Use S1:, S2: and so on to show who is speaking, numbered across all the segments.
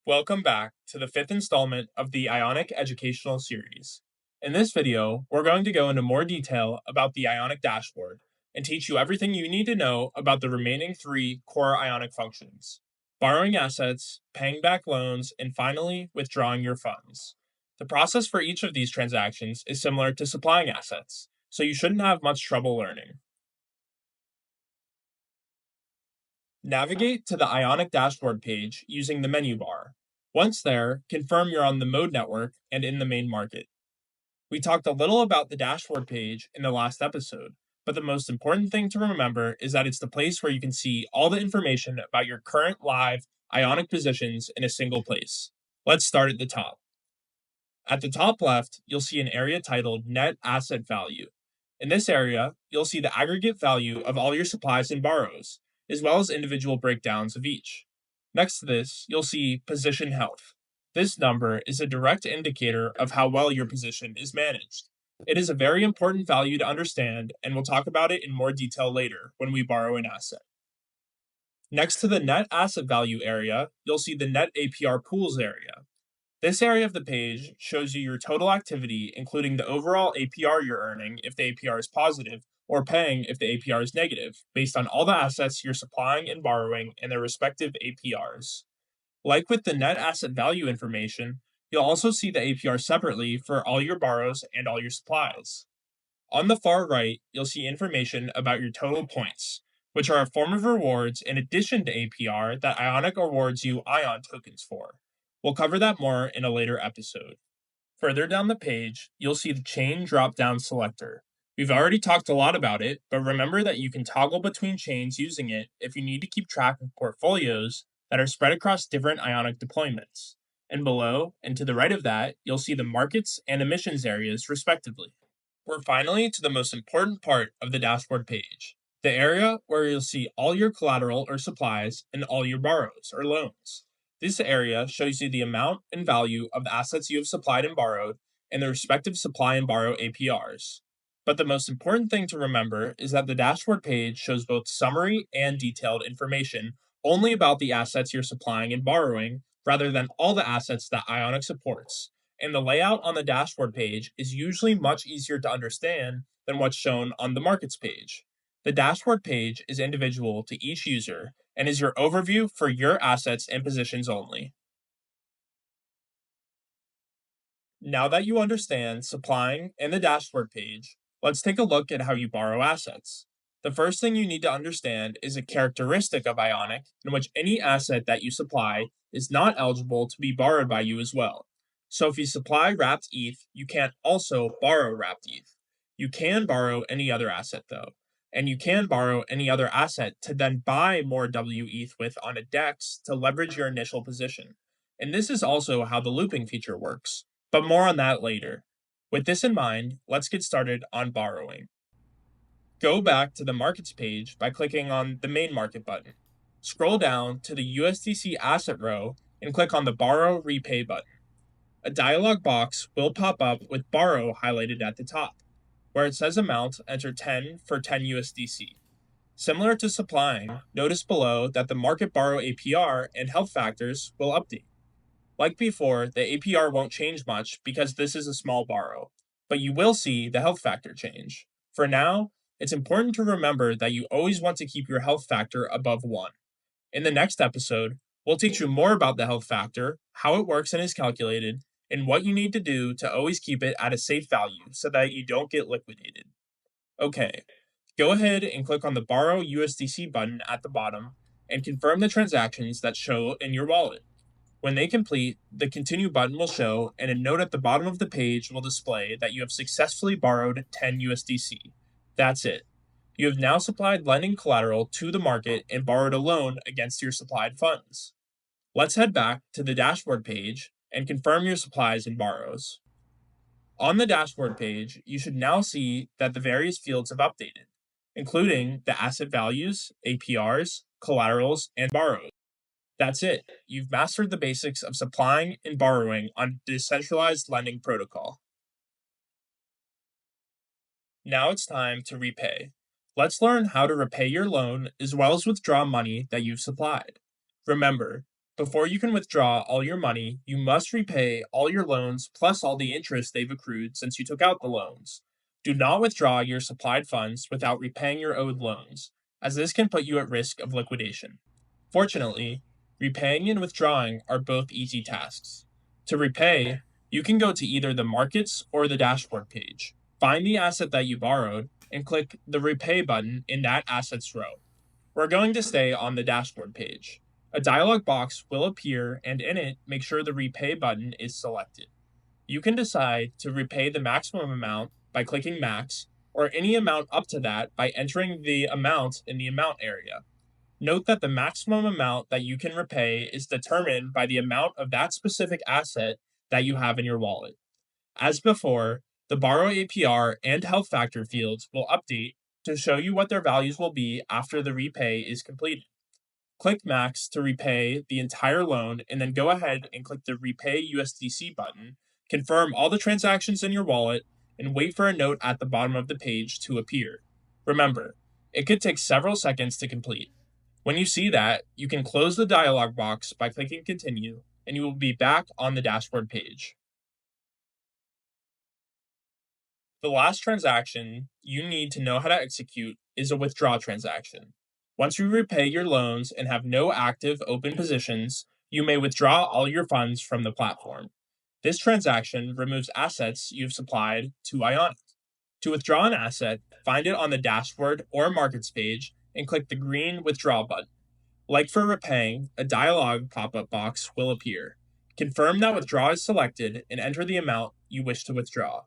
S1: Welcome back to the fifth installment of the Ionic Educational Series. In this video, we're going to go into more detail about the Ionic dashboard and teach you everything you need to know about the remaining three core Ionic functions: borrowing assets, paying back loans, and finally, withdrawing your funds. The process for each of these transactions is similar to supplying assets, so you shouldn't have much trouble learning. Navigate to the Ionic dashboard page using the menu bar. Once there, confirm you're on the mode network and in the main market. We talked a little about the dashboard page in the last episode, but the most important thing to remember is that it's the place where you can see all the information about your current live Ionic positions in a single place. Let's start at the top. At the top left, you'll see an area titled Net Asset Value. In this area, you'll see the aggregate value of all your supplies and borrows, as well as individual breakdowns of each. Next to this, you'll see Position Health. This number is a direct indicator of how well your position is managed. It is a very important value to understand, and we'll talk about it in more detail later when we borrow an asset. Next to the Net Asset Value area, you'll see the Net APR Pools area. This area of the page shows you your total activity, including the overall APR you're earning if the APR is positive, or paying if the APR is negative, based on all the assets you're supplying and borrowing and their respective APRs. Like with the net asset value information, you'll also see the APR separately for all your borrows and all your supplies. On the far right, you'll see information about your total points, which are a form of rewards in addition to APR that Ionic awards you ION tokens for. We'll cover that more in a later episode. Further down the page, you'll see the chain drop-down selector. We've already talked a lot about it, but remember that you can toggle between chains using it if you need to keep track of portfolios that are spread across different Ionic deployments. And below, and to the right of that, you'll see the markets and emissions areas respectively. We're finally to the most important part of the dashboard page, the area where you'll see all your collateral or supplies and all your borrows or loans. This area shows you the amount and value of the assets you have supplied and borrowed and the respective supply and borrow APRs. But the most important thing to remember is that the dashboard page shows both summary and detailed information only about the assets you're supplying and borrowing, rather than all the assets that Ionic supports. And the layout on the dashboard page is usually much easier to understand than what's shown on the markets page. The dashboard page is individual to each user and is your overview for your assets and positions only. Now that you understand supplying and the dashboard page, let's take a look at how you borrow assets. The first thing you need to understand is a characteristic of Ionic in which any asset that you supply is not eligible to be borrowed by you as well. So if you supply wrapped ETH, you can't also borrow wrapped ETH. You can borrow any other asset though, and you can borrow any other asset to then buy more WETH with on a DEX to leverage your initial position. And this is also how the looping feature works, but more on that later. With this in mind, let's get started on borrowing. Go back to the markets page by clicking on the main market button. Scroll down to the USDC asset row and click on the Borrow Repay button. A dialog box will pop up with Borrow highlighted at the top. Where it says amount, enter 10 for 10 USDC. Similar to supplying, notice below that the market borrow APR and health factors will update. Like before, the APR won't change much because this is a small borrow, but you will see the health factor change. For now, it's important to remember that you always want to keep your health factor above 1. In the next episode, we'll teach you more about the health factor, how it works and is calculated, and what you need to do to always keep it at a safe value so that you don't get liquidated. Okay, go ahead and click on the Borrow USDC button at the bottom and confirm the transactions that show in your wallet. When they complete, the Continue button will show, and a note at the bottom of the page will display that you have successfully borrowed 10 USDC. That's it. You have now supplied lending collateral to the market and borrowed a loan against your supplied funds. Let's head back to the dashboard page and confirm your supplies and borrows. On the dashboard page, you should now see that the various fields have updated, including the asset values, APRs, collaterals, and borrows. That's it. You've mastered the basics of supplying and borrowing on a decentralized lending protocol. Now it's time to repay. Let's learn how to repay your loan as well as withdraw money that you've supplied. Remember, Before you can withdraw all your money, you must repay all your loans plus all the interest they've accrued since you took out the loans. Do not withdraw your supplied funds without repaying your owed loans, as this can put you at risk of liquidation. Fortunately, repaying and withdrawing are both easy tasks. To repay, you can go to either the markets or the dashboard page, find the asset that you borrowed, and click the repay button in that asset's row. We're going to stay on the dashboard page. A dialog box will appear, and in it, make sure the repay button is selected. You can decide to repay the maximum amount by clicking max, or any amount up to that by entering the amount in the amount area. Note that the maximum amount that you can repay is determined by the amount of that specific asset that you have in your wallet. As before, the borrow APR and health factor fields will update to show you what their values will be after the repay is completed. Click Max to repay the entire loan, and then go ahead and click the Repay USDC button, confirm all the transactions in your wallet, and wait for a note at the bottom of the page to appear. Remember, it could take several seconds to complete. When you see that, you can close the dialog box by clicking Continue, and you will be back on the dashboard page. The last transaction you need to know how to execute is a withdraw transaction. Once you repay your loans and have no active open positions, you may withdraw all your funds from the platform. This transaction removes assets you've supplied to Ionic. To withdraw an asset, find it on the dashboard or markets page and click the green withdraw button. Like for repaying, a dialog pop-up box will appear. Confirm that withdraw is selected and enter the amount you wish to withdraw.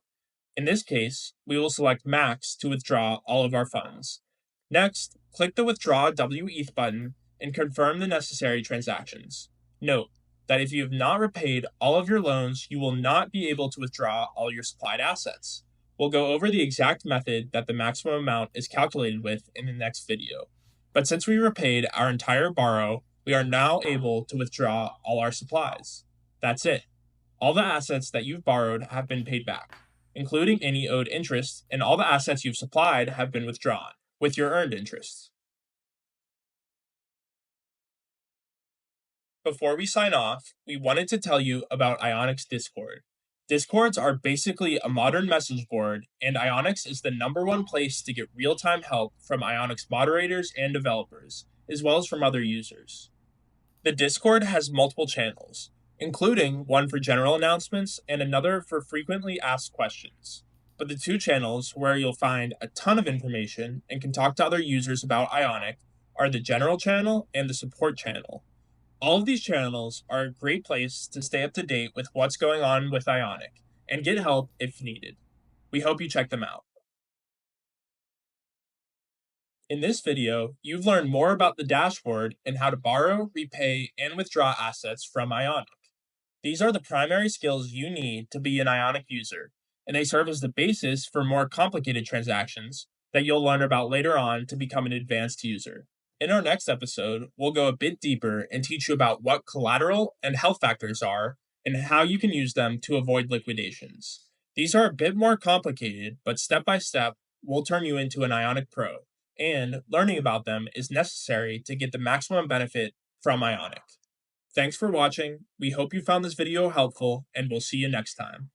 S1: In this case, we will select max to withdraw all of our funds. Next, click the Withdraw WETH button and confirm the necessary transactions. Note that if you have not repaid all of your loans, you will not be able to withdraw all your supplied assets. We'll go over the exact method that the maximum amount is calculated with in the next video. But since we repaid our entire borrow, we are now able to withdraw all our supplies. That's it. All the assets that you've borrowed have been paid back, including any owed interest, and all the assets you've supplied have been withdrawn, with your earned interest. Before we sign off, we wanted to tell you about Ionic's Discord. Discords are basically a modern message board, and Ionic's is the #1 place to get real-time help from Ionic's moderators and developers, as well as from other users. The Discord has multiple channels, including one for general announcements and another for frequently asked questions. But the two channels where you'll find a ton of information and can talk to other users about Ionic are the general channel and the support channel. All of these channels are a great place to stay up to date with what's going on with Ionic and get help if needed. We hope you check them out. In this video, you've learned more about the dashboard and how to borrow, repay, and withdraw assets from Ionic. These are the primary skills you need to be an Ionic user, and they serve as the basis for more complicated transactions that you'll learn about later on to become an advanced user. In our next episode, we'll go a bit deeper and teach you about what collateral and health factors are and how you can use them to avoid liquidations. These are a bit more complicated, but step by step, we'll turn you into an Ionic Pro, and learning about them is necessary to get the maximum benefit from Ionic. Thanks for watching. We hope you found this video helpful, and we'll see you next time.